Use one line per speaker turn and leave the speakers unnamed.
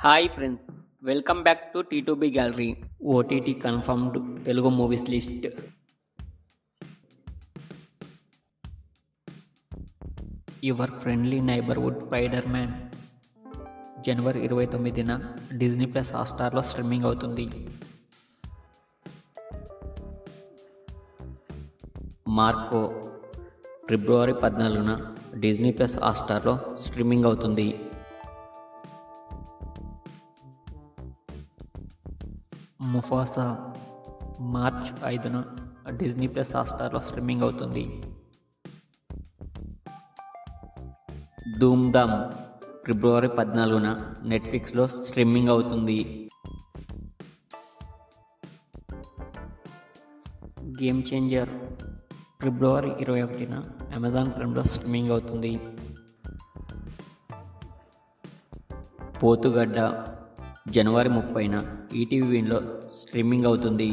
Hi friends, welcome back to T2B gallery. OTT confirmed Telugu movies list. Your friendly neighbourhood Spider Man జనవరి 29న Disney plus హాట్‌స్టార్లో streaming అవుతుంది. మార్కో ఫిబ్రవరి 14న Disney plus హాట్‌స్టార్లో స్ట్రీమింగ్ అవుతుంది. ముఫాసా మార్చ్ 5న డిజ్నీ ప్లస్ హాట్‌స్టార్లో స్ట్రీమింగ్ అవుతుంది. ధూమ్ధామ్ ఫిబ్రవరి 14న నెట్ఫ్లిక్స్లో స్ట్రీమింగ్ అవుతుంది. గేమ్ చేంజర్ ఫిబ్రవరి 21న అమెజాన్ ప్రైమ్లో స్ట్రీమింగ్ అవుతుంది. పోతుగడ్డ జనవరి 30న ఈటీవీ విన్లో స్ట్రీమింగ్ అవుతుంది.